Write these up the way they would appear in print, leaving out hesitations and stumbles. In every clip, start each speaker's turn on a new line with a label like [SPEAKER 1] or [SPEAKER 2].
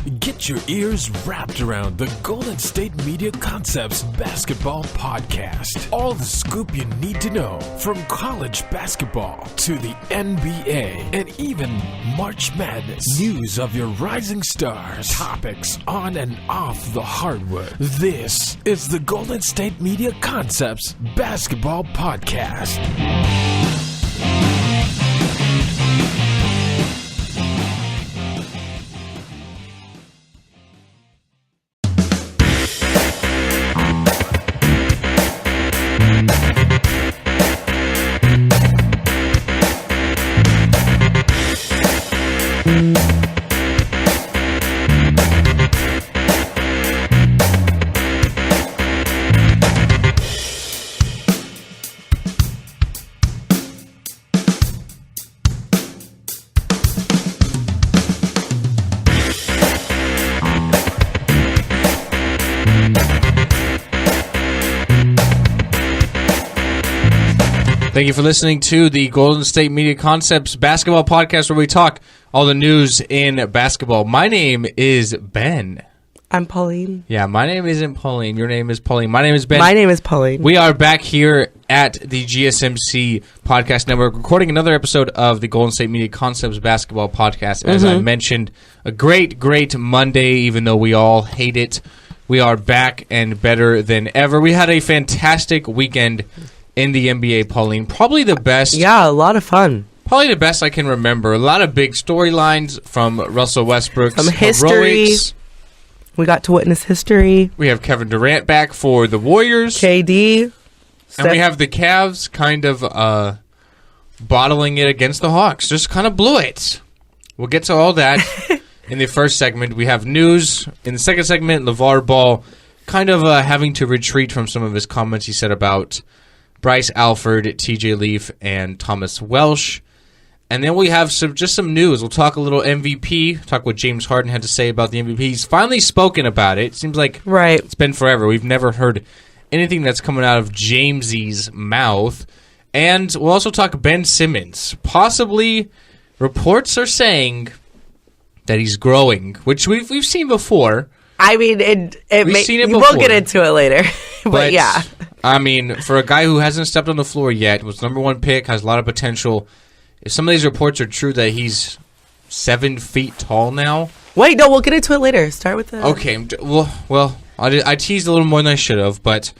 [SPEAKER 1] Get your ears wrapped around the Golden State Media Concepts Basketball Podcast. All the scoop you need to know, from college basketball to the NBA and even March Madness. News of your rising stars, topics on and off the hardwood. This is the Golden State Media Concepts Basketball Podcast.
[SPEAKER 2] Thank you for listening to the Golden State Media Concepts Basketball Podcast, where we talk all the news in basketball. My name is Ben.
[SPEAKER 3] I'm Pauline.
[SPEAKER 2] Yeah, my name isn't Pauline. Your name is Pauline. My name is Ben.
[SPEAKER 3] My name is Pauline.
[SPEAKER 2] We are back here at the GSMC Podcast Network, recording another episode of the Golden State Media Concepts Basketball Podcast. As I mentioned, a great Monday, even though we all hate it. We are back and better than ever. We had a fantastic weekend in the NBA, Pauline. Probably the best.
[SPEAKER 3] Yeah, a lot of fun.
[SPEAKER 2] Probably the best I can remember. A lot of big storylines from Russell Westbrook's
[SPEAKER 3] Some history.
[SPEAKER 2] heroics.
[SPEAKER 3] We got to witness history.
[SPEAKER 2] We have Kevin Durant back for the Warriors.
[SPEAKER 3] KD.
[SPEAKER 2] And we have the Cavs kind of bottling it against the Hawks. Just kind of blew it. We'll get to all that in the first segment. We have news. In the second segment, Lavar Ball kind of having to retreat from some of his comments he said about Bryce Alford, TJ Leaf, and Thomas Welsh. And then we have some news. We'll talk a little MVP, talk what James Harden had to say about the MVP. He's finally spoken about it. It seems like It's been forever. We've never heard anything that's coming out of Jamesy's mouth. And we'll also talk Ben Simmons. Possibly, reports are saying that he's growing, which we've seen before.
[SPEAKER 3] I mean, we've seen it before. We'll get into it later. but yeah.
[SPEAKER 2] I mean, for a guy who hasn't stepped on the floor yet, was number one pick, has a lot of potential. If some of these reports are true that he's 7 feet tall now.
[SPEAKER 3] Wait, no, we'll get into it later. Start with the...
[SPEAKER 2] Okay, well, I teased a little more than I should have, but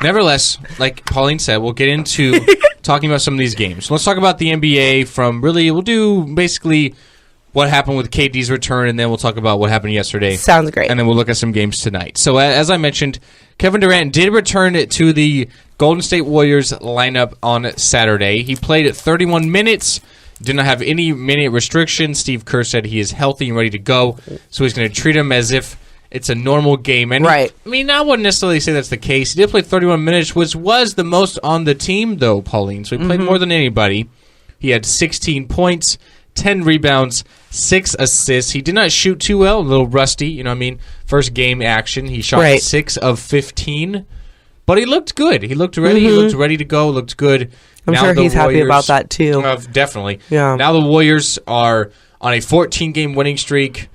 [SPEAKER 2] nevertheless, like Pauline said, we'll get into talking about some of these games. So let's talk about the NBA we'll do basically what happened with KD's return, and then we'll talk about what happened yesterday.
[SPEAKER 3] Sounds great.
[SPEAKER 2] And then we'll look at some games tonight. So as I mentioned, Kevin Durant did return to the Golden State Warriors lineup on Saturday. He played at 31 minutes, did not have any minute restrictions. Steve Kerr said he is healthy and ready to go, so he's going to treat him as if it's a normal game. And
[SPEAKER 3] right.
[SPEAKER 2] I mean, I wouldn't necessarily say that's the case. He did play 31 minutes, which was the most on the team, though, Pauline. So he played more than anybody. He had 16 points, 10 rebounds, 6 assists. He did not shoot too well, a little rusty, you know what I mean? First game action, he shot 6 of 15. But he looked good. He looked ready. He looked ready to go, looked good.
[SPEAKER 3] I'm sure he's happy about that, too.
[SPEAKER 2] Definitely.
[SPEAKER 3] Yeah.
[SPEAKER 2] Now the Warriors are on a 14-game winning streak,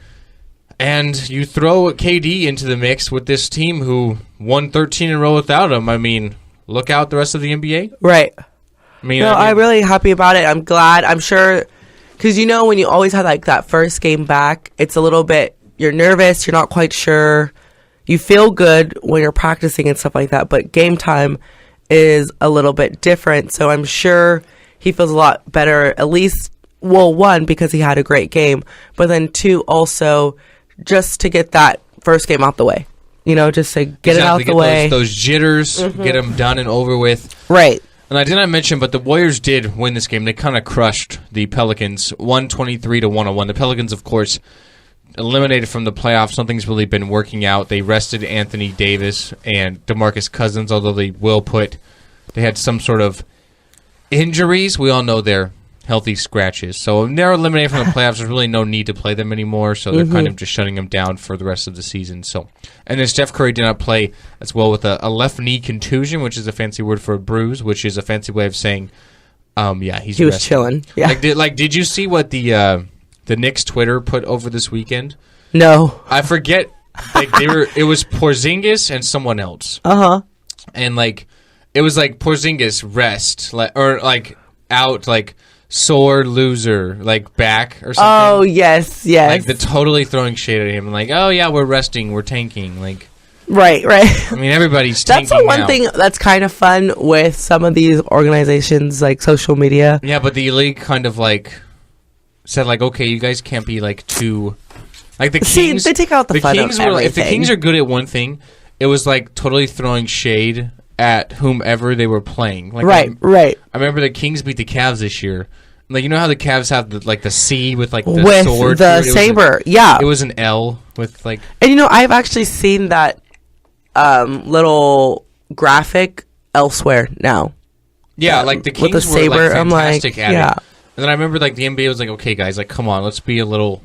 [SPEAKER 2] and you throw KD into the mix with this team who won 13 in a row without him. I mean, look out the rest of the NBA.
[SPEAKER 3] Right.
[SPEAKER 2] I'm
[SPEAKER 3] really happy about it. I'm glad. I'm sure... Because, when you always have, that first game back, it's a little bit, you're nervous, you're not quite sure. You feel good when you're practicing and stuff like that, but game time is a little bit different. So I'm sure he feels a lot better, at least, one, because he had a great game, but then 2, also, just to get that first game out the way. Just to get it out the way.
[SPEAKER 2] Those jitters, get them done and over with.
[SPEAKER 3] Right.
[SPEAKER 2] And I did not mention, but the Warriors did win this game. They kind of crushed the Pelicans, 123-101. The Pelicans, of course, eliminated from the playoffs. Something's really been working out. They rested Anthony Davis and DeMarcus Cousins, although they had some sort of injuries. We all know they're healthy scratches. So when they're eliminated from the playoffs, there's really no need to play them anymore. So they're kind of just shutting them down for the rest of the season. And then Steph Curry did not play as well with a left knee contusion, which is a fancy word for a bruise, which is a fancy way of saying, he was
[SPEAKER 3] chilling. Yeah.
[SPEAKER 2] Did you see what the Knicks Twitter put over this weekend?
[SPEAKER 3] No.
[SPEAKER 2] I forget. Like it was Porzingis and someone else. And like it was like Porzingis rest, like or like out, like sore loser, like back or something.
[SPEAKER 3] Oh yes.
[SPEAKER 2] Like the totally throwing shade at him, like, oh yeah, we're resting, we're tanking, like.
[SPEAKER 3] Right.
[SPEAKER 2] I mean, everybody's tanking.
[SPEAKER 3] That's the one
[SPEAKER 2] now.
[SPEAKER 3] thing that's kind of fun with some of these organizations, like social media.
[SPEAKER 2] Yeah, but the league kind of like said, like, okay, you guys can't be like too. Like the Kings,
[SPEAKER 3] they take out the fun
[SPEAKER 2] Kings
[SPEAKER 3] of everything.
[SPEAKER 2] If the Kings are good at one thing, it was like totally throwing shade at whomever they were playing. Like,
[SPEAKER 3] right.
[SPEAKER 2] I remember the Kings beat the Cavs this year. Like, you know how the Cavs have the C with like the
[SPEAKER 3] with
[SPEAKER 2] sword,
[SPEAKER 3] the saber. Yeah,
[SPEAKER 2] it was an L with like.
[SPEAKER 3] And I've actually seen that little graphic elsewhere now.
[SPEAKER 2] Yeah, like the Kings
[SPEAKER 3] with the
[SPEAKER 2] were
[SPEAKER 3] saber.
[SPEAKER 2] like fantastic at
[SPEAKER 3] yeah.
[SPEAKER 2] it. And then I remember like the NBA was like, okay, guys, like come on, let's be a little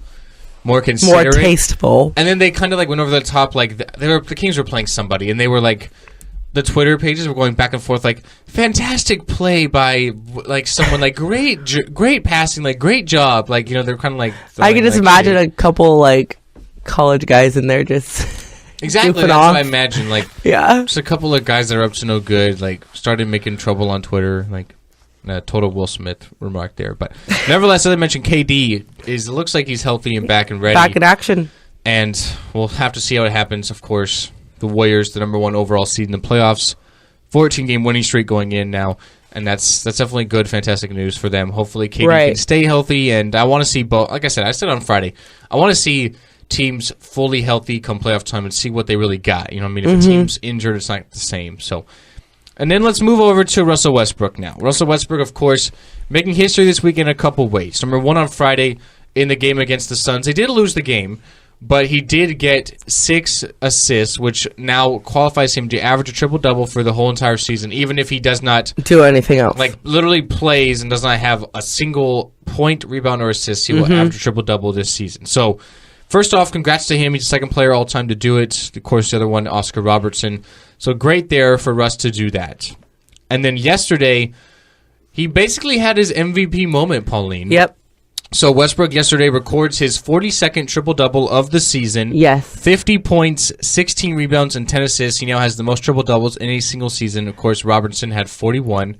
[SPEAKER 2] more considerate,
[SPEAKER 3] more tasteful.
[SPEAKER 2] And then they kind of like went over the top. Like the Kings were playing somebody, and they were like, the Twitter pages were going back and forth, like fantastic play by like someone, like great passing, like great job, like they're kind of like.
[SPEAKER 3] I can just imagine a couple like college guys in there just.
[SPEAKER 2] Exactly, that's
[SPEAKER 3] off.
[SPEAKER 2] what I imagine. Like,
[SPEAKER 3] yeah,
[SPEAKER 2] just a couple of guys that are up to no good, like started making trouble on Twitter, like. Total Will Smith remark there, but nevertheless, as I mentioned, KD it looks like he's healthy and back and ready,
[SPEAKER 3] back in action,
[SPEAKER 2] and we'll have to see how it happens. Of course, the Warriors, the number 1 overall seed in the playoffs, 14-game winning streak going in now, and that's definitely good, fantastic news for them. Hopefully, KD can stay healthy, and I want to see both. Like I said on Friday, I want to see teams fully healthy come playoff time and see what they really got. You know what I mean? If a team's injured, it's not the same. So. And then let's move over to Russell Westbrook now. Russell Westbrook, of course, making history this week in a couple ways. Number 1, on Friday in the game against the Suns. They did lose the game, but he did get 6 assists, which now qualifies him to average a triple-double for the whole entire season, even if he does not
[SPEAKER 3] do anything else.
[SPEAKER 2] Like, literally plays and does not have a single point, rebound, or assist. He will average a triple-double this season. So, first off, congrats to him. He's the second player all-time to do it. Of course, the other one, Oscar Robertson. So great there for Russ to do that. And then yesterday, he basically had his MVP moment, Pauline.
[SPEAKER 3] Yep.
[SPEAKER 2] So Westbrook yesterday records his 42nd triple-double of the season.
[SPEAKER 3] Yes.
[SPEAKER 2] 50 points, 16 rebounds, and 10 assists. He now has the most triple-doubles in a single season. Of course, Robertson had 41.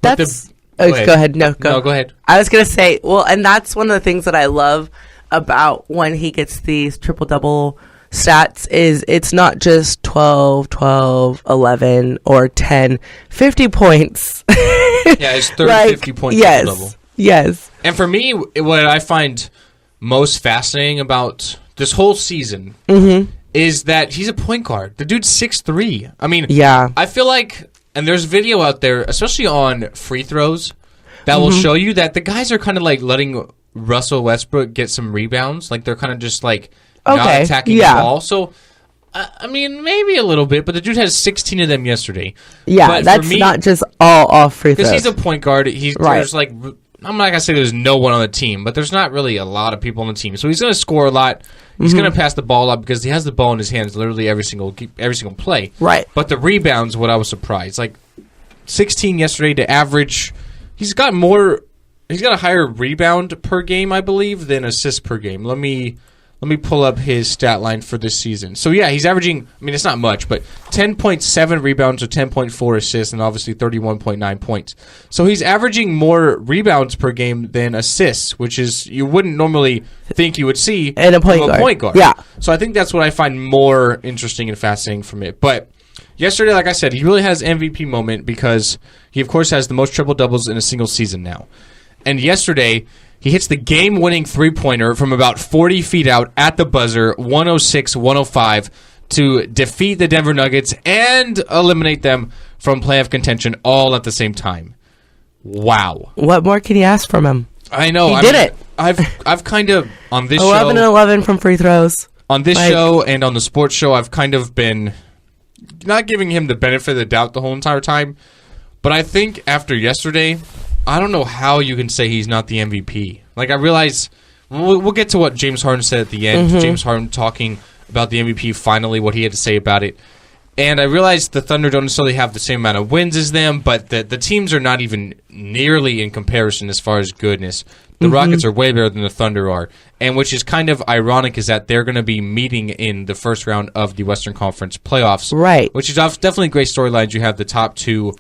[SPEAKER 3] That's... Go ahead. No, go
[SPEAKER 2] ahead.
[SPEAKER 3] I was going to say, well, and that's one of the things that I love about when he gets these triple-double stats is it's not just 12, 11, or 10, 50 points.
[SPEAKER 2] Yeah, it's 30, 50 point triple-double.
[SPEAKER 3] Yes.
[SPEAKER 2] And for me, what I find most fascinating about this whole season is that he's a point guard. The dude's 6'3". I mean,
[SPEAKER 3] yeah.
[SPEAKER 2] I feel like, and there's video out there, especially on free throws, that will show you that the guys are kind of like letting Russell Westbrook get some rebounds. Like they're kind of just like not attacking the ball. So, I mean, maybe a little bit, but the dude has 16 of them yesterday.
[SPEAKER 3] Yeah,
[SPEAKER 2] but
[SPEAKER 3] that's not just all off free throws.
[SPEAKER 2] Because he's a point guard. There's like, I'm not going to say there's no one on the team, but there's not really a lot of people on the team. So he's going to score a lot. He's going to pass the ball up because he has the ball in his hands literally every single play.
[SPEAKER 3] Right.
[SPEAKER 2] But the rebounds, what I was surprised. Like, 16 yesterday to average. He's got a higher rebound per game, I believe, than assist per game. Let me pull up his stat line for this season. So, yeah, he's averaging, I mean, it's not much, but 10.7 rebounds or 10.4 assists and obviously 31.9 points. So he's averaging more rebounds per game than assists, which is you wouldn't normally think you would see
[SPEAKER 3] in a point guard. Yeah.
[SPEAKER 2] So I think that's what I find more interesting and fascinating from it. But yesterday, like I said, he really has MVP moment because he, of course, has the most triple-doubles in a single season now. And yesterday, he hits the game-winning three-pointer from about 40 feet out at the buzzer, 106-105, to defeat the Denver Nuggets and eliminate them from playoff contention all at the same time. Wow.
[SPEAKER 3] What more can you ask from him?
[SPEAKER 2] I know.
[SPEAKER 3] He did it.
[SPEAKER 2] I've kind of, on this
[SPEAKER 3] 11
[SPEAKER 2] show...
[SPEAKER 3] 11 from free throws.
[SPEAKER 2] On this show and on the sports show, I've kind of been not giving him the benefit of the doubt the whole entire time, but I think after yesterday... I don't know how you can say he's not the MVP. Like, I realize... We'll get to what James Harden said at the end. James Harden talking about the MVP finally, what he had to say about it. And I realize the Thunder don't necessarily have the same amount of wins as them, but the teams are not even nearly in comparison as far as goodness. The Rockets are way better than the Thunder are. and which is kind of ironic is that they're going to be meeting in the first round of the Western Conference playoffs.
[SPEAKER 3] Right.
[SPEAKER 2] Which is definitely great storylines. You have the top 2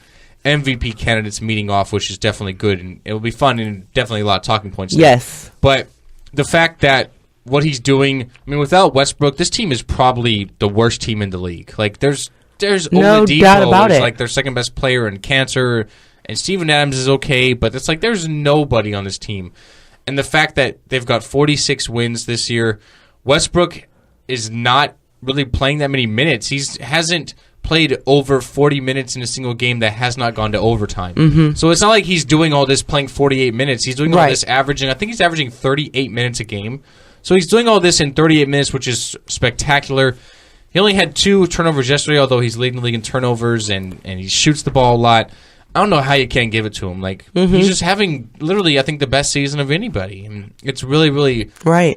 [SPEAKER 2] MVP candidates meeting off, which is definitely good, and it will be fun and definitely a lot of talking points there.
[SPEAKER 3] Yes.
[SPEAKER 2] But the fact that what he's doing, I mean, without Westbrook, this team is probably the worst team in the league. Like, there's
[SPEAKER 3] no doubt about it.
[SPEAKER 2] Like, their second best player in Cancer, and Steven Adams is okay, but it's like there's nobody on this team. And the fact that they've got 46 wins this year, Westbrook is not really playing that many minutes. He hasn't played over 40 minutes in a single game that has not gone to overtime.
[SPEAKER 3] Mm-hmm.
[SPEAKER 2] So it's not like he's doing all this playing 48 minutes. He's doing all this averaging, I think he's averaging 38 minutes a game. So he's doing all this in 38 minutes, which is spectacular. He only had 2 turnovers yesterday, although he's leading the league in turnovers, and he shoots the ball a lot. I don't know how you can't give it to him. Like, he's just having literally, I think, the best season of anybody. I mean, it's really, really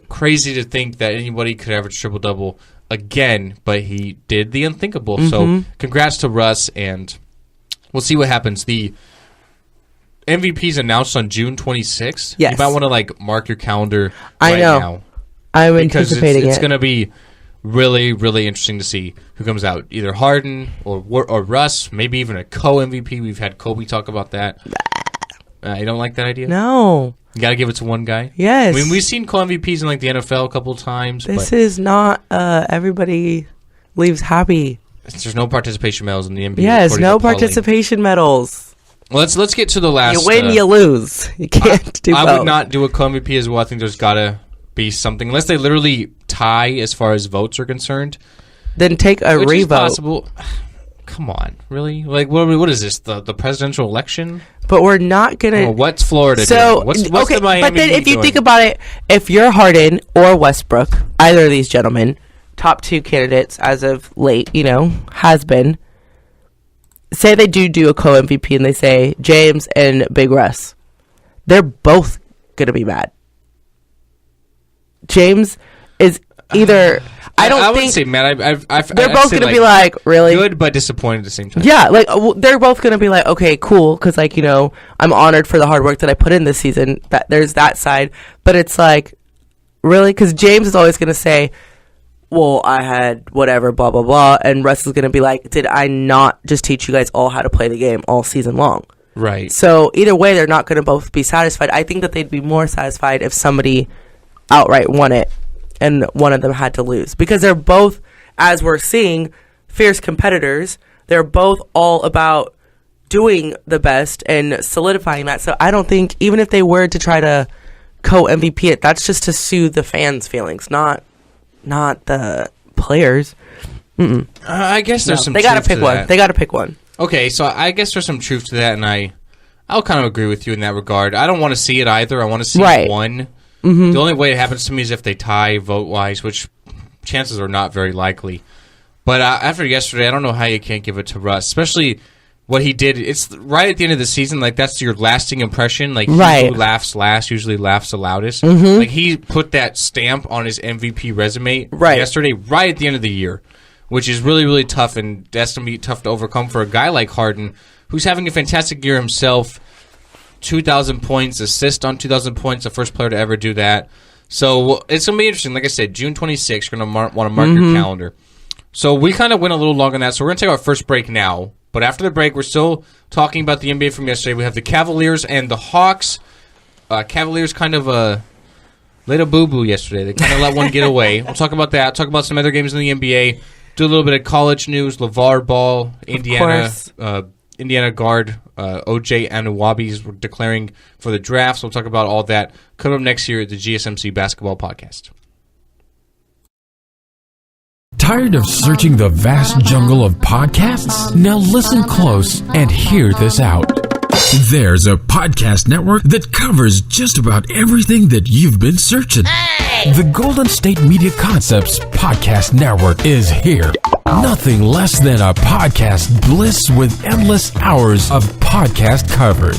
[SPEAKER 2] crazy to think that anybody could average triple-double again, but he did the unthinkable. So congrats to Russ, and we'll see what happens. The MVP's announced on June 26th.
[SPEAKER 3] Yes.
[SPEAKER 2] You might want to, like, mark your calendar
[SPEAKER 3] now. I'm anticipating
[SPEAKER 2] it's going to be really, really interesting to see who comes out. Either Harden or Russ, maybe even a co-MVP. We've had Kobe talk about that. You don't like that idea?
[SPEAKER 3] No.
[SPEAKER 2] You got to give it to one guy?
[SPEAKER 3] Yes.
[SPEAKER 2] I mean, we've seen co-MVPs in like the NFL a couple of times.
[SPEAKER 3] This is not everybody leaves happy.
[SPEAKER 2] There's no participation medals in the NBA.
[SPEAKER 3] Yes, no participation medals.
[SPEAKER 2] Well, let's get to the last.
[SPEAKER 3] You win, you lose. You can't do both.
[SPEAKER 2] I would not do a co-MVP as well. I think there's got to be something. Unless they literally tie as far as votes are concerned.
[SPEAKER 3] Then take a revote.
[SPEAKER 2] Is possible. Come on, really? Like, what is this? The presidential election?
[SPEAKER 3] But we're not gonna.
[SPEAKER 2] What's Florida doing? What's
[SPEAKER 3] okay,
[SPEAKER 2] the Miami
[SPEAKER 3] but then if you
[SPEAKER 2] doing?
[SPEAKER 3] think about it, if you're Harden or Westbrook, either of these gentlemen, top 2 candidates as of late, has been. Say they do a co-MVP and they say James and Big Russ, they're both gonna be mad. James is either. I
[SPEAKER 2] wouldn't say mad.
[SPEAKER 3] They're both going to be like, really?
[SPEAKER 2] Good, but disappointed at the same time.
[SPEAKER 3] Yeah, like, they're both going to be like, okay, cool, because, like, I'm honored for the hard work that I put in this season. There's that side. But it's like, really? Because James is always going to say, well, I had whatever, blah, blah, blah. And Russ is going to be like, did I not just teach you guys all how to play the game all season long?
[SPEAKER 2] Right.
[SPEAKER 3] So, either way, they're not going to both be satisfied. I think that they'd be more satisfied if somebody outright won it and one of them had to lose, because they're both, as we're seeing, fierce competitors. They're both all about doing the best and solidifying that. So I don't think, even if they were to try to co-MVP it, that's just to soothe the fans' feelings, not the players.
[SPEAKER 2] I guess there's some.
[SPEAKER 3] They got to pick one. They got to pick one.
[SPEAKER 2] Okay, so I guess there's some truth to that, and I'll kind of agree with you in that regard. I don't want to see it either. I want to see one. Mm-hmm. The only way it happens to me is if they tie vote-wise, which chances are not very likely. But after yesterday, I don't know how you can't give it to Russ, especially what he did. It's right at the end of the season. Like, that's your lasting impression. Like, he who laughs last usually laughs the loudest. Mm-hmm. Like, he put that stamp on his MVP resume yesterday, right at the end of the year, which is really, really tough, and that's going to be tough to overcome for a guy like Harden, who's having a fantastic year himself. 2,000 points, assist on 2,000 points, the first player to ever do that. So it's going to be interesting. Like I said, June 26th, you're going to want to mark your calendar. So we kind of went a little long on that, so we're going to take our first break now. But after the break, we're still talking about the NBA from yesterday. We have the Cavaliers and the Hawks. Cavaliers kind of laid a boo-boo yesterday. They kind of let one get away. We'll talk about that, talk about some other games in the NBA, do a little bit of college news, Lavar Ball, Indiana guard O.J. Anunoby is declaring for the draft. So we'll talk about all that coming up next year at the GSMC Basketball Podcast.
[SPEAKER 1] Tired of searching the vast jungle of podcasts? Now listen close and hear this out. There's a podcast network that covers just about everything that you've been searching. Hey! The Golden State Media Concepts Podcast Network is here. Nothing less than a podcast bliss with endless hours of podcast coverage.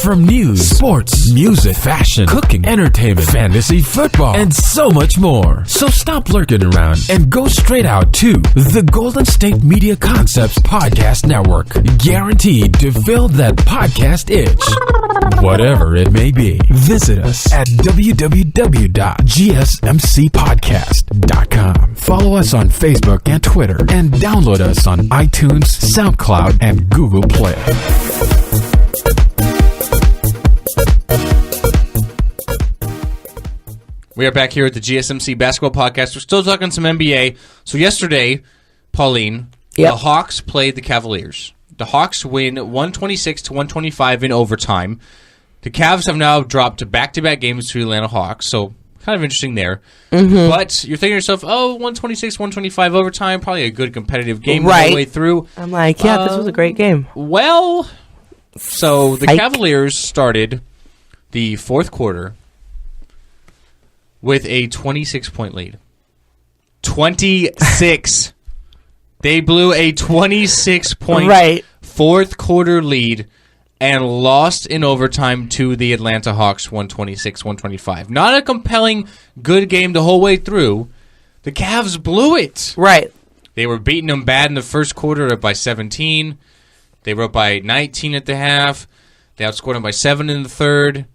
[SPEAKER 1] From news, sports, music, fashion, cooking, entertainment, fantasy, football, and so much more. So stop lurking around and go straight out to the Golden State Media Concepts Podcast Network. Guaranteed to fill that podcast itch. whatever it may be. Visit us at www.gsmcpodcast.com. Follow us on Facebook and Twitter, and download us on iTunes, SoundCloud, and Google Play.
[SPEAKER 2] We are back here at the GSMC Basketball Podcast. We're still talking some NBA. So yesterday, Pauline, the Hawks played the Cavaliers. The Hawks win 126-125 in overtime. The Cavs have now dropped to back-to-back games to the Atlanta Hawks, so kind of interesting there. Mm-hmm. But you're thinking to yourself, 126-125 overtime, probably a good competitive game the whole way through.
[SPEAKER 3] I'm like, this was a great game.
[SPEAKER 2] Well, so the Cavaliers started the fourth quarter with a 26-point lead. 26. They blew a 26-point fourth quarter lead and lost in overtime to the Atlanta Hawks 126-125. Not a compelling, good game the whole way through. The Cavs blew it.
[SPEAKER 3] Right.
[SPEAKER 2] They were beating them bad in the first quarter, up by 17. They were up by 19 at the half. They outscored them by 7 in the third.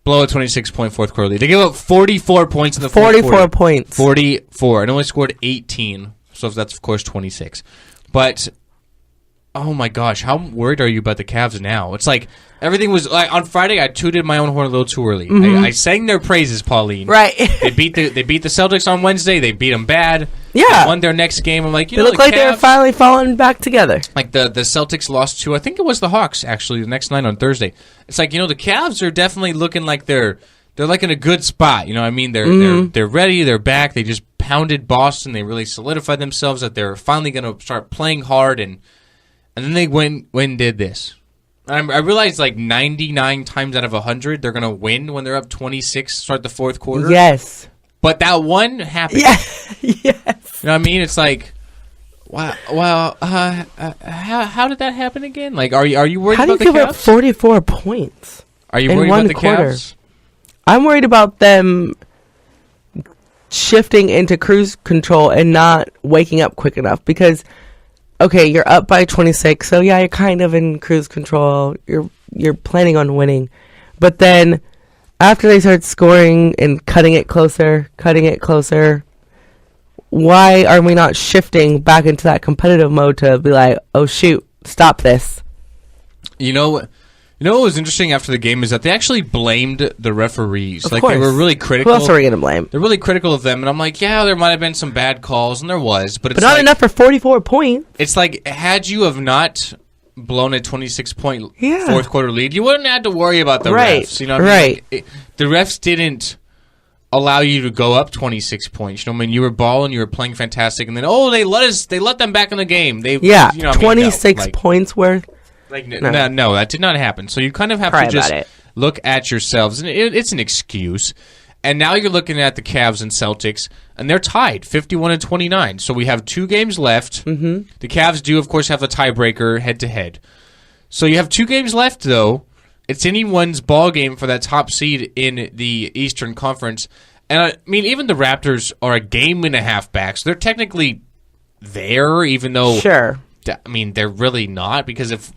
[SPEAKER 2] Blow a 26-point fourth quarter lead. They gave up 44 points in the fourth quarter.
[SPEAKER 3] 44 points.
[SPEAKER 2] 44. And only scored 18. So that's, of course, 26. But, oh my gosh, how worried are you about the Cavs now? It's like everything was like on Friday. I tooted my own horn a little too early. I sang their praises, Pauline.
[SPEAKER 3] Right.
[SPEAKER 2] They beat the Celtics on Wednesday. They beat them bad.
[SPEAKER 3] Yeah.
[SPEAKER 2] They won their next game. I'm like,
[SPEAKER 3] they look like Cavs, they were finally falling back together.
[SPEAKER 2] Like the Celtics lost to, I think it was the Hawks actually the next night on Thursday. It's like, the Cavs are definitely looking like they're like in a good spot. You know what I mean? They're ready. They're back. They just pounded Boston. They really solidified themselves that they're finally going to start playing hard, and then they went and did this. And I realized like 99 times out of 100 they're going to win when they're up 26 start the fourth quarter.
[SPEAKER 3] Yes.
[SPEAKER 2] But that one happened.
[SPEAKER 3] Yeah. Yes.
[SPEAKER 2] You know what I mean? It's like, wow. How did that happen again? Like, are you worried about the Cavs? How do you give up
[SPEAKER 3] 44 points?
[SPEAKER 2] Are you worried about the Cavs?
[SPEAKER 3] I'm worried about them shifting into cruise control and not waking up quick enough because, okay, you're up by 26, so yeah, you're kind of in cruise control. You're planning on winning. But then after they start scoring and cutting it closer, why are we not shifting back into that competitive mode to be like, oh, shoot, stop this?
[SPEAKER 2] You know what was interesting after the game is that they actually blamed the referees.
[SPEAKER 3] Of course.
[SPEAKER 2] They were really critical.
[SPEAKER 3] Who else are we going to blame?
[SPEAKER 2] They're really critical of them, and I'm like, yeah, there might have been some bad calls, and there was, but
[SPEAKER 3] not enough for 44 points.
[SPEAKER 2] It's like, had you have not blown a 26-point fourth quarter lead, you wouldn't have to worry about the refs. You know what I mean? Like, the refs didn't allow you to go up 26 points. You know what I mean? You were balling, you were playing fantastic, and then they let them back in the game.
[SPEAKER 3] 26 points worth.
[SPEAKER 2] Like no, that did not happen. So you kind of have to just look at yourselves, and it's an excuse. And now you're looking at the Cavs and Celtics, and they're tied, 51-29. So we have 2 games left. Mm-hmm. The Cavs do, of course, have the tiebreaker head-to-head. So you have 2 games left, though. It's anyone's ball game for that top seed in the Eastern Conference. And I mean, even the Raptors are a game and a half back, so they're technically there, even though I mean, they're really not, because if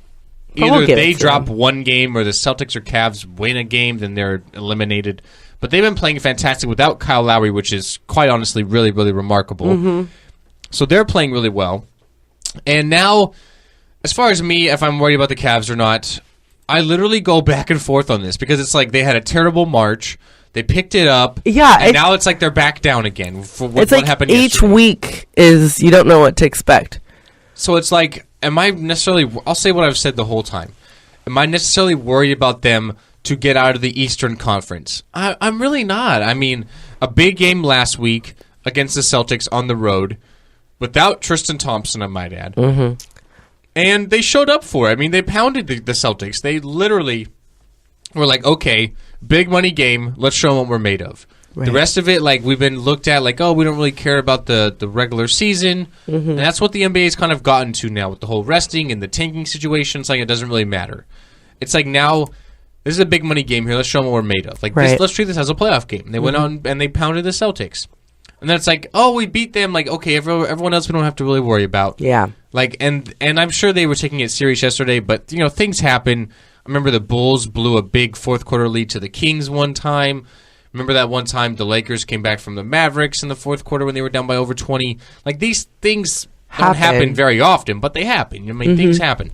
[SPEAKER 2] either they drop one game or the Celtics or Cavs win a game, then they're eliminated. But they've been playing fantastic without Kyle Lowry, which is quite honestly really, really remarkable. Mm-hmm. So they're playing really well. And now, as far as me, if I'm worried about the Cavs or not, I literally go back and forth on this because it's like they had a terrible March. They picked it up. Yeah. And now it's like they're back down again for what happened yesterday.
[SPEAKER 3] Each week is you don't know what to expect.
[SPEAKER 2] So it's like, am I necessarily, I'll say what I've said the whole time. Am I necessarily worried about them to get out of the Eastern Conference? I'm really not. I mean, a big game last week against the Celtics on the road without Tristan Thompson, I might add. Mm-hmm. And they showed up for it. I mean, they pounded the Celtics. They literally were like, okay, big money game. Let's show them what we're made of. Right. The rest of it, like, we've been looked at like, oh, we don't really care about the regular season. Mm-hmm. And that's what the NBA's kind of gotten to now with the whole resting and the tanking situation. It's like it doesn't really matter. It's like now, this is a big money game here. Let's show them what we're made of. Like, let's treat this as a playoff game. And they went on and they pounded the Celtics. And then it's like, oh, we beat them. Like, okay, everyone else we don't have to really worry about.
[SPEAKER 3] Yeah.
[SPEAKER 2] Like, and I'm sure they were taking it serious yesterday, but, things happen. remember the Bulls blew a big fourth-quarter lead to the Kings one time. Remember that one time the Lakers came back from the Mavericks in the fourth quarter when they were down by over 20? Like, these things don't happen very often, but they happen. I mean, things happen.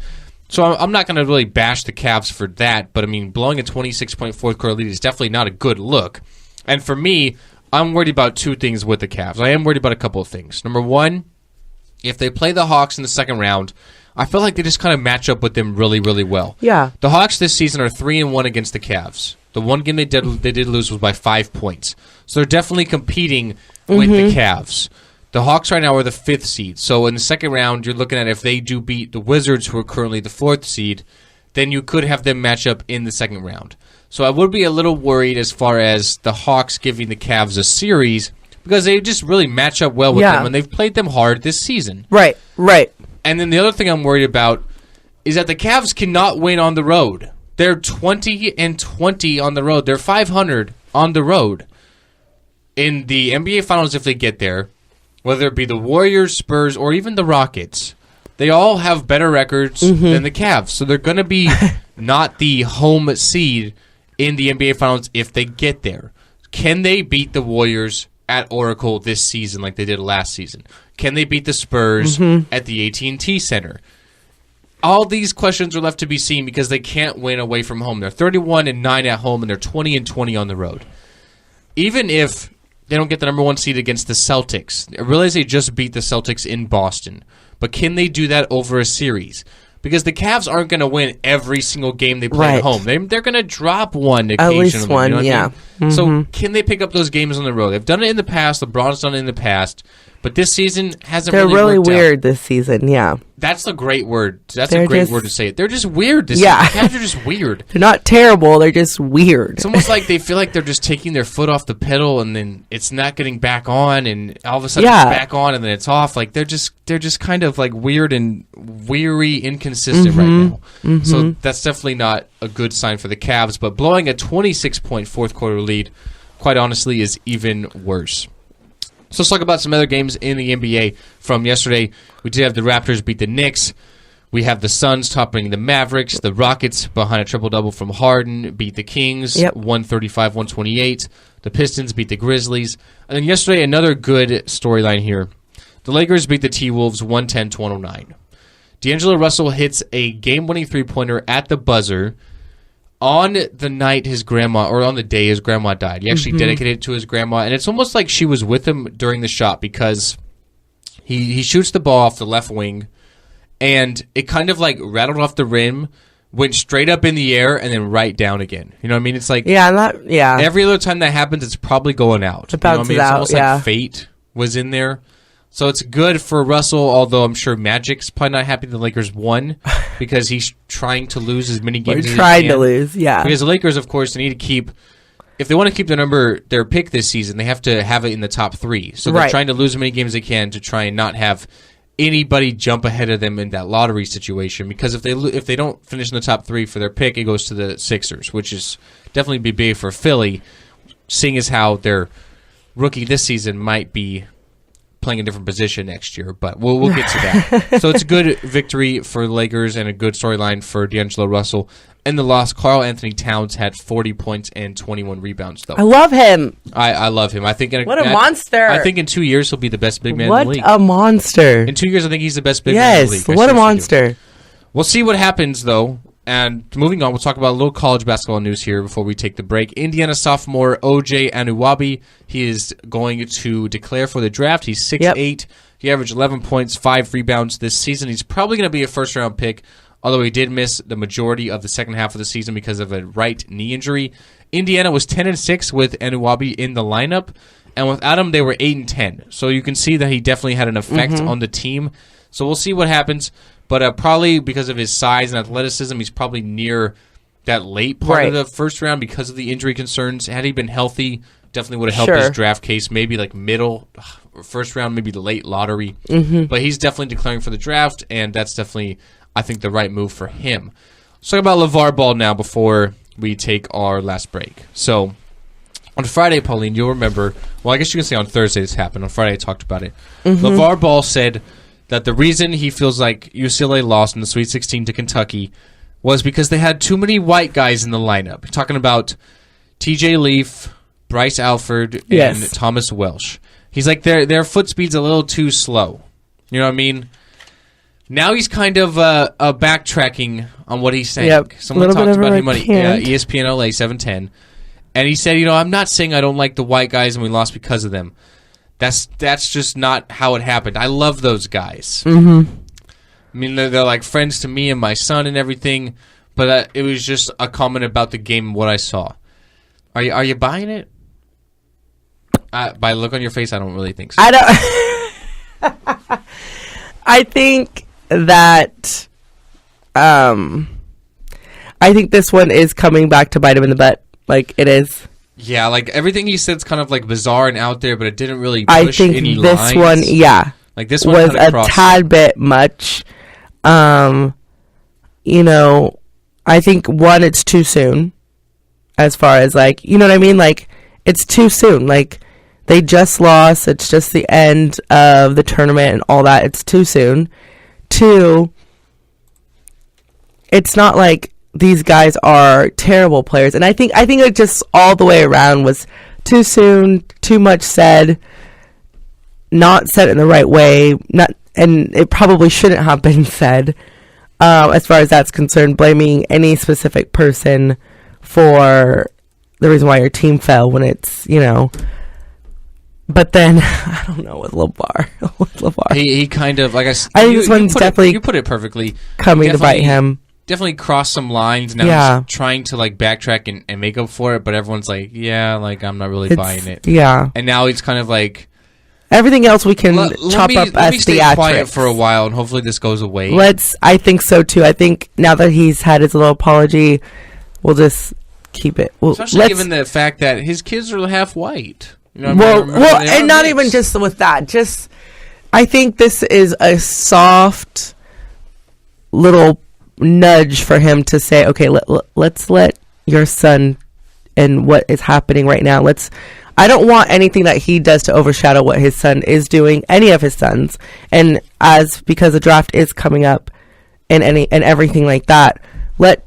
[SPEAKER 2] So I'm not going to really bash the Cavs for that, but, I mean, blowing a 26-point fourth-quarter lead is definitely not a good look. And for me, I'm worried about two things with the Cavs. I am worried about a couple of things. Number one, if they play the Hawks in the second round, I feel like they just kind of match up with them really, really well.
[SPEAKER 3] Yeah.
[SPEAKER 2] The Hawks this season are 3-1 against the Cavs. The one game they did lose was by 5 points. So they're definitely competing with the Cavs. The Hawks right now are the 5th seed. So in the second round, you're looking at if they do beat the Wizards, who are currently the 4th seed, then you could have them match up in the second round. So I would be a little worried as far as the Hawks giving the Cavs a series because they just really match up well with them, and they've played them hard this season.
[SPEAKER 3] Right.
[SPEAKER 2] And then the other thing I'm worried about is that the Cavs cannot win on the road. They're 20-20 on the road. They're 500 on the road. In the NBA Finals, if they get there, whether it be the Warriors, Spurs, or even the Rockets, they all have better records than the Cavs. So they're going to be not the home seed in the NBA Finals if they get there. Can they beat the Warriors at Oracle this season like they did last season? Can they beat the Spurs at the AT&T Center? All these questions are left to be seen because they can't win away from home. They're 31-9 at home, and they're 20-20 on the road. Even if they don't get the number one seed against the Celtics, I realize they just beat the Celtics in Boston, but can they do that over a series? Because the Cavs aren't going to win every single game they play at home. They're going to drop one occasionally.
[SPEAKER 3] At least one,
[SPEAKER 2] you know what I mean? So can they pick up those games on the road? They've done it in the past. LeBron's done it in the past. But this season hasn't
[SPEAKER 3] They're
[SPEAKER 2] really worked
[SPEAKER 3] weird
[SPEAKER 2] out.
[SPEAKER 3] This season, yeah.
[SPEAKER 2] That's a great word. That's a great word to say. They're just weird this
[SPEAKER 3] Yeah.
[SPEAKER 2] season. The Cavs are just weird.
[SPEAKER 3] They're not terrible. They're just weird.
[SPEAKER 2] It's almost like they feel like they're just taking their foot off the pedal and then it's not getting back on and all of a sudden it's back on and then it's off. Like they're just kind of like weird and weary, inconsistent right now. So that's definitely not a good sign for the Cavs. But blowing a 26-point fourth quarter lead, quite honestly, is even worse. So let's talk about some other games in the NBA from yesterday. We did have the Raptors beat the Knicks. We have the Suns topping the Mavericks. The Rockets, behind a triple-double from Harden, beat the Kings, 135-128. The Pistons beat the Grizzlies. And then yesterday, another good storyline here. The Lakers beat the T-Wolves 110-109. D'Angelo Russell hits a game-winning three-pointer at the buzzer on the night his grandma, or on the day his grandma died. He actually dedicated it to his grandma, and it's almost like she was with him during the shot because he shoots the ball off the left wing, and it kind of like rattled off the rim, went straight up in the air, and then right down again. You know what I mean? It's like every other time that happens, it's probably going out.
[SPEAKER 3] It bounces
[SPEAKER 2] you know what I mean? It's
[SPEAKER 3] out,
[SPEAKER 2] almost like fate was in there. So it's good for Russell, although I'm sure Magic's probably not happy the Lakers won because he's trying to lose as many games as he can.
[SPEAKER 3] Trying to lose, yeah.
[SPEAKER 2] Because the Lakers, of course, they need to keep, if they want to keep their pick this season, they have to have it in the top 3. So they're trying to lose as many games as they can to try and not have anybody jump ahead of them in that lottery situation. Because if they don't finish in the top 3 for their pick, it goes to the Sixers, which is definitely be big for Philly, seeing as how their rookie this season might be playing a different position next year, but we'll get to that. So it's a good victory for the Lakers and a good storyline for D'Angelo Russell. In the loss, Karl Anthony Towns had 40 points and 21 rebounds, though.
[SPEAKER 3] I love him.
[SPEAKER 2] I love him. I think
[SPEAKER 3] what a monster.
[SPEAKER 2] I think in 2 years he'll be the best big man in the league.
[SPEAKER 3] What a monster.
[SPEAKER 2] In 2 years, I think he's the best big man in the league.
[SPEAKER 3] Yes, what a monster.
[SPEAKER 2] We'll see what happens, though. And moving on, we'll talk about a little college basketball news here before we take the break. Indiana sophomore O.J. Anunoby, he is going to declare for the draft. He's 6'8". He averaged 11 points, 5 rebounds this season. He's probably going to be a first-round pick, although he did miss the majority of the second half of the season because of a right knee injury. Indiana was 10-6 with Anunoby in the lineup, and without him, they were 8-10. So you can see that he definitely had an effect on the team. So we'll see what happens. But probably because of his size and athleticism, he's probably near that late part of the first round because of the injury concerns. Had he been healthy, definitely would have helped his draft case. Maybe like middle or first round, maybe the late lottery. But he's definitely declaring for the draft, and that's definitely, I think, the right move for him. Let's talk about Lavar Ball now before we take our last break. So on Friday, Pauline, you'll remember, well, I guess you can say on Thursday this happened. On Friday I talked about it. Lavar Ball said that the reason he feels like UCLA lost in the Sweet 16 to Kentucky was because they had too many white guys in the lineup. Talking about TJ Leaf, Bryce Alford, and Thomas Welsh. He's like, their foot speed's a little too slow. You know what I mean? Now he's kind of backtracking on what he's saying.
[SPEAKER 3] Yep.
[SPEAKER 2] Someone talked about him on ESPN LA 710. And he said, I'm not saying I don't like the white guys and we lost because of them. That's just not how it happened. I love those guys.
[SPEAKER 3] Mm-hmm.
[SPEAKER 2] I mean, they're like friends to me and my son and everything. But it was just a comment about the game and what I saw. Are you buying it? By the look on your face, I don't really think so.
[SPEAKER 3] I don't. I think that. I think this one is coming back to bite him in the butt. Like it is.
[SPEAKER 2] Yeah, like everything he said's kind of like bizarre and out there, but it didn't really push any lines.
[SPEAKER 3] I think this one,
[SPEAKER 2] like this one
[SPEAKER 3] was a tad bit much. I think one, it's too soon. As far as like, you know what I mean? Like it's too soon. Like they just lost. It's just the end of the tournament and all that. It's too soon. Two, it's not like these guys are terrible players. And I think it just all the way around was too soon, too much said, not said in the right way, and it probably shouldn't have been said, as far as that's concerned, blaming any specific person for the reason why your team fell when it's, But then, I don't know, with Lavar.
[SPEAKER 2] He kind of, like I
[SPEAKER 3] think this one's definitely...
[SPEAKER 2] You put it perfectly.
[SPEAKER 3] Coming to bite him.
[SPEAKER 2] Definitely crossed some lines. Now he's trying to, like, backtrack and make up for it, but everyone's like, yeah, like, I'm not really buying it.
[SPEAKER 3] Yeah.
[SPEAKER 2] And now he's kind of like...
[SPEAKER 3] Everything else we can chop up as theatrics. Let me stay
[SPEAKER 2] quiet for a while, and hopefully this goes away.
[SPEAKER 3] I think so, too. I think now that he's had his little apology, we'll just keep it.
[SPEAKER 2] Especially given the fact that his kids are half white.
[SPEAKER 3] And not even just with that. Just, I think this is a soft little nudge for him to say, okay, let's let your son and what is happening right now. I don't want anything that he does to overshadow what his son is doing, any of his sons. And because the draft is coming up and everything like that,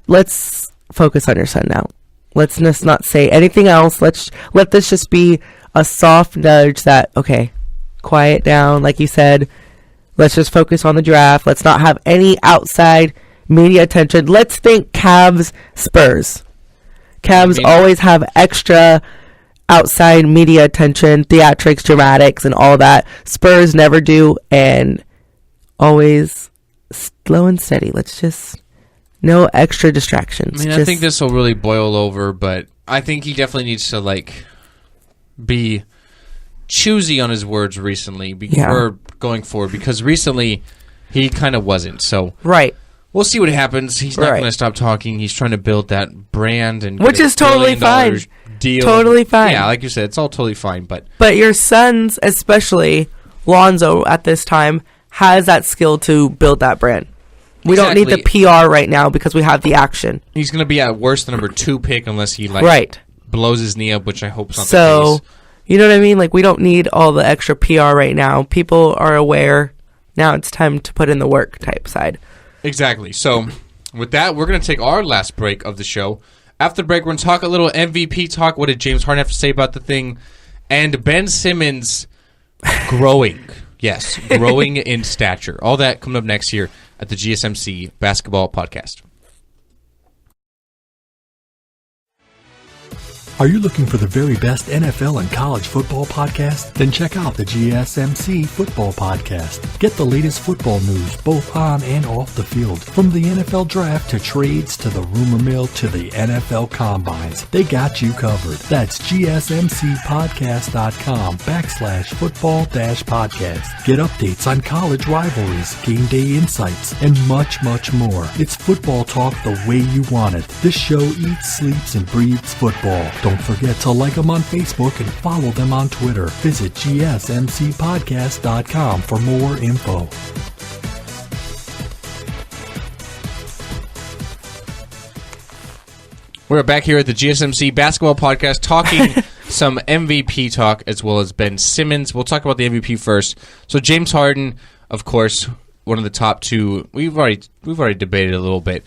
[SPEAKER 3] let's focus on your son now. Let's just not say anything else. Let this just be a soft nudge that, okay, quiet down, like you said. Let's just focus on the draft. Let's not have any outside media attention. Let's think Cavs, Spurs. Cavs always have extra outside media attention, theatrics, dramatics, and all that. Spurs never do, and always slow and steady. Let's just... No extra distractions.
[SPEAKER 2] I think this will really boil over, but I think he definitely needs to, like, be choosy on his words recently or going forward, because recently he kind of wasn't. So we'll see what happens. He's not going to stop talking. He's trying to build that brand, and
[SPEAKER 3] which is totally fine.
[SPEAKER 2] Deal.
[SPEAKER 3] Totally fine.
[SPEAKER 2] Yeah, like you said, it's all totally fine. But
[SPEAKER 3] your sons, especially Lonzo at this time, has that skill to build that brand. We don't need the PR right now because we have the action.
[SPEAKER 2] He's going to be at worst the number 2 pick unless he blows his knee up, which I hope is not the case.
[SPEAKER 3] You know what I mean? Like, we don't need all the extra PR right now. People are aware. Now it's time to put in the work type side.
[SPEAKER 2] Exactly. So with that, we're going to take our last break of the show. After the break, we're going to talk a little MVP talk. What did James Harden have to say about the thing? And Ben Simmons growing. Yes, growing in stature. All that coming up next year at the GSMC Basketball Podcast.
[SPEAKER 4] Are you looking for the very best NFL and college football podcast? Then check out the GSMC Football Podcast. Get the latest football news both on and off the field. From the NFL Draft to trades to the rumor mill to the NFL Combines. They got you covered. That's GSMCpodcast.com/football-podcast. Get updates on college rivalries, game day insights, and much, much more. It's football talk the way you want it. This show eats, sleeps, and breathes football. Don't forget to like them on Facebook and follow them on Twitter. Visit GSMCpodcast.com for more info.
[SPEAKER 2] We're back here at the GSMC Basketball Podcast talking some MVP talk as well as Ben Simmons. We'll talk about the MVP first. So James Harden, of course, one of the top two. We've already debated a little bit.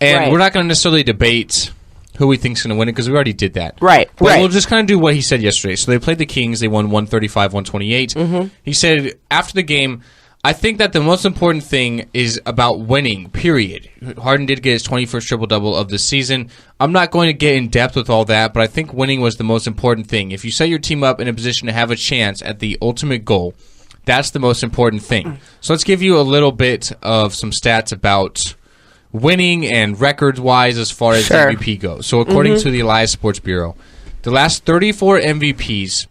[SPEAKER 2] And we're not going to necessarily debate who we think's going to win it because we already did that.
[SPEAKER 3] Right.
[SPEAKER 2] But we'll just kind of do what he said yesterday. So they played the Kings. They won 135-128.
[SPEAKER 3] Mm-hmm.
[SPEAKER 2] He said after the game, I think that the most important thing is about winning, period. Harden did get his 21st triple-double of the season. I'm not going to get in depth with all that, but I think winning was the most important thing. If you set your team up in a position to have a chance at the ultimate goal, that's the most important thing. So let's give you a little bit of some stats about winning and records-wise as far as MVP goes. So according to the Elias Sports Bureau, the last 34 MVPs,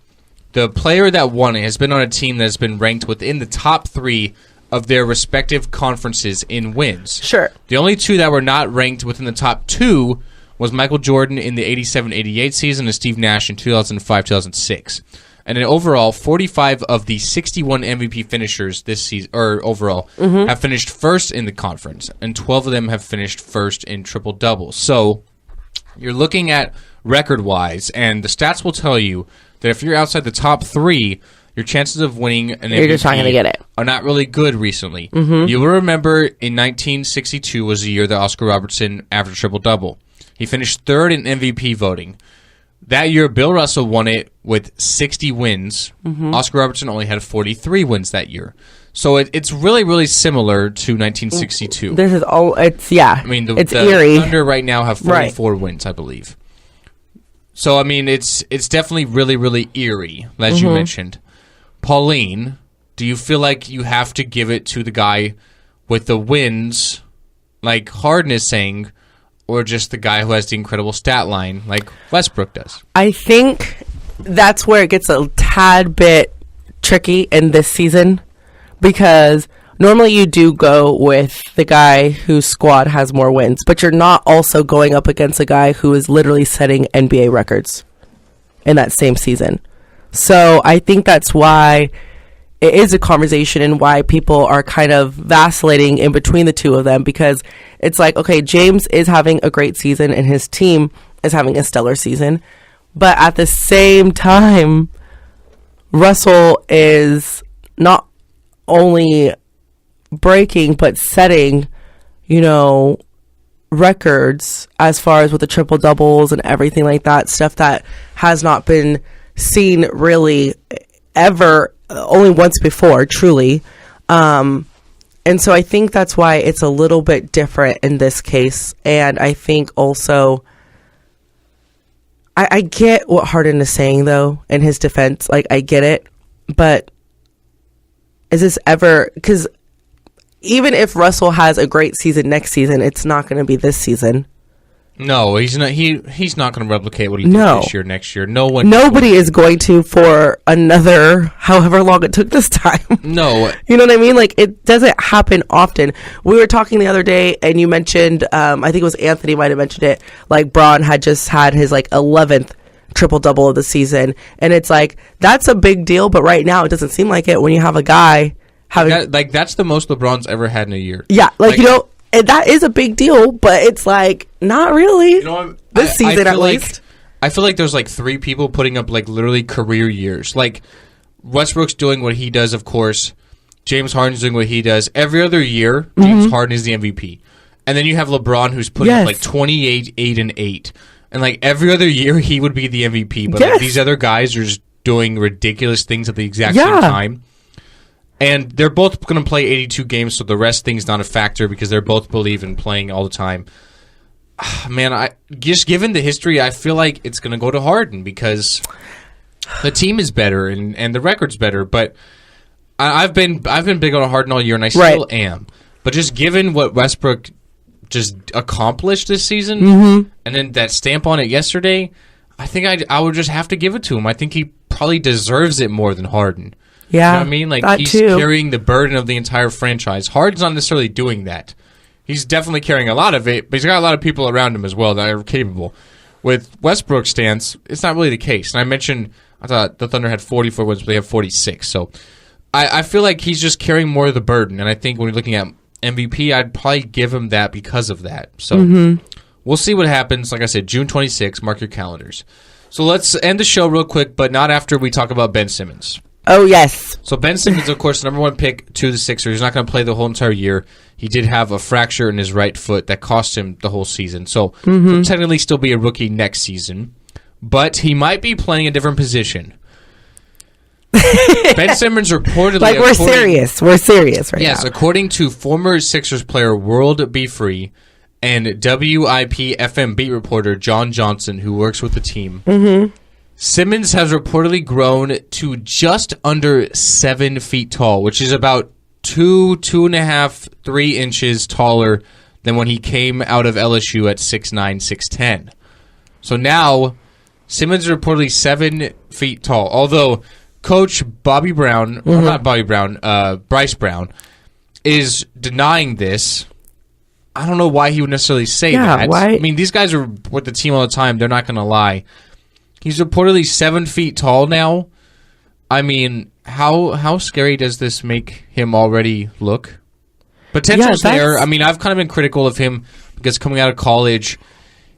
[SPEAKER 2] the player that won it has been on a team that has been ranked within the top 3 of their respective conferences in wins.
[SPEAKER 3] Sure.
[SPEAKER 2] The only 2 that were not ranked within the top 2 was Michael Jordan in the 87-88 season and Steve Nash in 2005-2006. And then overall, 45 of the 61 MVP finishers this season, or overall, have finished first in the conference, and 12 of them have finished first in triple-doubles. So you're looking at record-wise, and the stats will tell you that if you're outside the top 3, your chances of winning an
[SPEAKER 3] You're just not gonna get it.
[SPEAKER 2] are not really good recently. You will remember in 1962 was the year that Oscar Robertson averaged triple-double. He finished 3rd in MVP voting. That year, Bill Russell won it with 60 wins. Oscar Robertson only had 43 wins that year. So it's really, really similar to 1962.
[SPEAKER 3] This is all. It's
[SPEAKER 2] I mean,
[SPEAKER 3] it's
[SPEAKER 2] the
[SPEAKER 3] eerie.
[SPEAKER 2] Thunder right now have 44 wins, I believe. So I mean, it's definitely really, really eerie, as you mentioned. Pauline, do you feel like you have to give it to the guy with the wins, like Harden is saying, or just the guy who has the incredible stat line, like Westbrook does?
[SPEAKER 3] I think that's where it gets a tad bit tricky in this season, because normally you do go with the guy whose squad has more wins, but you're not also going up against a guy who is literally setting NBA records in that same season. So I think that's why it is a conversation and why people are kind of vacillating in between the two of them, because it's like, okay, James is having a great season and his team is having a stellar season, but at the same time, Russell is not only breaking but setting, records as far as with the triple doubles and everything like that, stuff that has not been seen really ever, only once before, truly. And so I think that's why it's a little bit different in this case. And I think also, I get what Harden is saying, though, in his defense. Like, I get it. But is this ever... Because even if Russell has a great season next season, it's not going to be this season.
[SPEAKER 2] No, he's not. He's not going to replicate what he did this year, next year.
[SPEAKER 3] Nobody is going to for another however long it took this time.
[SPEAKER 2] No,
[SPEAKER 3] you know what I mean. Like, it doesn't happen often. We were talking the other day, and you mentioned, I think it was Anthony might have mentioned it. Like, Braun had just had his 11th triple double of the season, and it's like that's a big deal. But right now, it doesn't seem like it when you have a guy having
[SPEAKER 2] that's the most LeBron's ever had in a year.
[SPEAKER 3] Yeah, and that is a big deal, but it's like not really this season at least.
[SPEAKER 2] I feel like there's 3 people putting up literally career years. Like Westbrook's doing what he does, of course. James Harden's doing what he does. Every other year, James Harden is the MVP, and then you have LeBron who's putting up 28, 8, and 8, and every other year he would be the MVP. But these other guys are just doing ridiculous things at the exact same time. And they're both going to play 82 games, so the rest thing's not a factor because they're both believe in playing all the time. Man, just given the history, I feel like it's going to go to Harden because the team is better and the record's better. But I've been big on Harden all year, and I still am. But just given what Westbrook just accomplished this season, and then that stamp on it yesterday, I think I would just have to give it to him. I think he probably deserves it more than Harden.
[SPEAKER 3] Yeah,
[SPEAKER 2] you know what I mean? He's carrying the burden of the entire franchise. Harden's not necessarily doing that. He's definitely carrying a lot of it, but he's got a lot of people around him as well that are capable. With Westbrook's stance, it's not really the case. And I mentioned, I thought the Thunder had 44 wins, but they have 46. So I feel like he's just carrying more of the burden. And I think when you're looking at MVP, I'd probably give him that because of that. So we'll see what happens. Like I said, June 26th, mark your calendars. So let's end the show real quick, but not after we talk about Ben Simmons.
[SPEAKER 3] Oh, yes.
[SPEAKER 2] So Ben Simmons, of course, the number 1 pick to the Sixers. He's not going to play the whole entire year. He did have a fracture in his right foot that cost him the whole season. So he'll technically still be a rookie next season. But he might be playing a different position. Ben Simmons reportedly...
[SPEAKER 3] Like, we're serious. We're serious right now.
[SPEAKER 2] Yes, according to former Sixers player World Be Free and WIP-FM beat reporter John Johnson, who works with the team, Simmons has reportedly grown to just under 7 feet tall, which is about 2.5, 3 inches taller than when he came out of LSU at 6'9", 6'10". So now, Simmons is reportedly 7 feet tall, although Coach Bobby Brown, or not Bobby Brown, Bryce Brown, is denying this. I don't know why he would necessarily say that.
[SPEAKER 3] Why?
[SPEAKER 2] I mean, these guys are with the team all the time. They're not going to lie. He's reportedly 7 feet tall now. I mean, how scary does this make him already look? Potential's there. I mean, I've kind of been critical of him because coming out of college,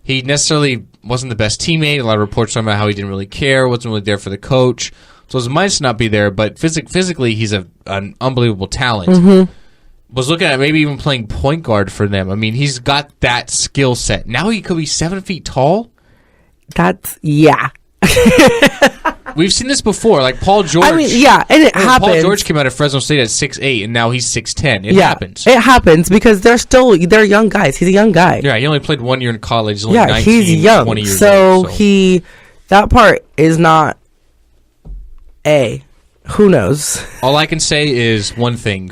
[SPEAKER 2] he necessarily wasn't the best teammate. A lot of reports talking about how he didn't really care, wasn't really there for the coach. So his might not be there, but physically he's an unbelievable talent. Was looking at maybe even playing point guard for them. I mean, he's got that skill set. Now he could be 7 feet tall?
[SPEAKER 3] Yeah.
[SPEAKER 2] We've seen this before, like Paul George.
[SPEAKER 3] I mean, yeah, and it happens.
[SPEAKER 2] Paul George came out of Fresno State at 6'8", and now he's 6'10". It happens.
[SPEAKER 3] It happens because they're young guys. He's a young guy.
[SPEAKER 2] Yeah, he only played 1 year in college. He's only 19,
[SPEAKER 3] he's young.
[SPEAKER 2] 20 years
[SPEAKER 3] so
[SPEAKER 2] old.
[SPEAKER 3] That part is not who knows?
[SPEAKER 2] All I can say is one thing.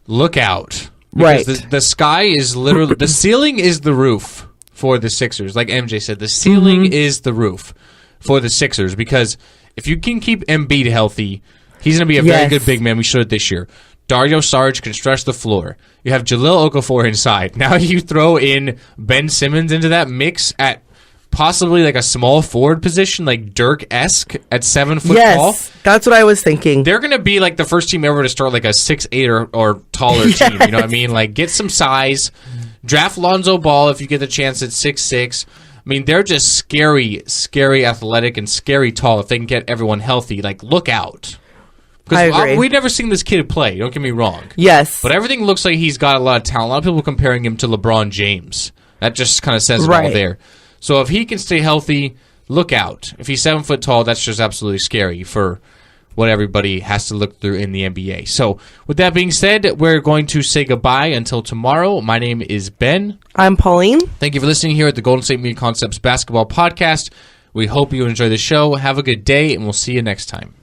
[SPEAKER 2] Look out.
[SPEAKER 3] Right.
[SPEAKER 2] Because the sky is literally... the ceiling is the roof for the Sixers. Like MJ said, the ceiling is the roof for the Sixers. Because if you can keep Embiid healthy, he's going to be a very good big man. We showed it this year. Dario Saric can stretch the floor. You have Jahlil Okafor inside. Now you throw in Ben Simmons into that mix at possibly like a small forward position, like Dirk-esque at 7 foot tall.
[SPEAKER 3] Yes, that's what I was thinking.
[SPEAKER 2] They're going to be like the first team ever to start like a 6'8" or taller team. You know what I mean? Like get some size. Draft Lonzo Ball if you get the chance at 6'6". I mean, they're just scary, scary athletic and scary tall if they can get everyone healthy. Like, look out. Because we've never seen this kid play, don't get me wrong.
[SPEAKER 3] Yes.
[SPEAKER 2] But everything looks like he's got a lot of talent. A lot of people comparing him to LeBron James. That just kind of says it all there. So if he can stay healthy, look out. If he's 7 foot tall, that's just absolutely scary for what everybody has to look through in the NBA. So with that being said, we're going to say goodbye until tomorrow. My name is Ben.
[SPEAKER 3] I'm Pauline.
[SPEAKER 2] Thank you for listening here at the Golden State Media Concepts Basketball Podcast. We hope you enjoy the show. Have a good day, and we'll see you next time.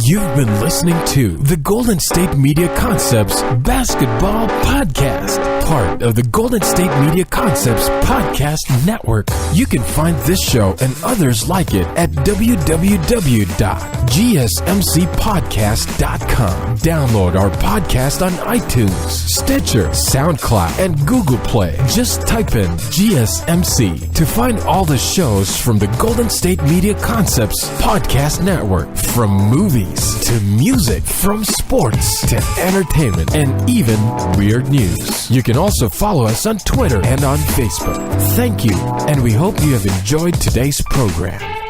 [SPEAKER 1] You've been listening to the Golden State Media Concepts Basketball Podcast, part of the Golden State Media Concepts Podcast Network. You can find this show and others like it at www.gsmcpodcast.com. Download our podcast on iTunes, Stitcher, SoundCloud, and Google Play. Just type in GSMC to find all the shows from the Golden State Media Concepts Podcast Network, from movies to music, from sports to entertainment, and even weird news. You can also follow us on Twitter and on Facebook. Thank you, and we hope you have enjoyed today's program.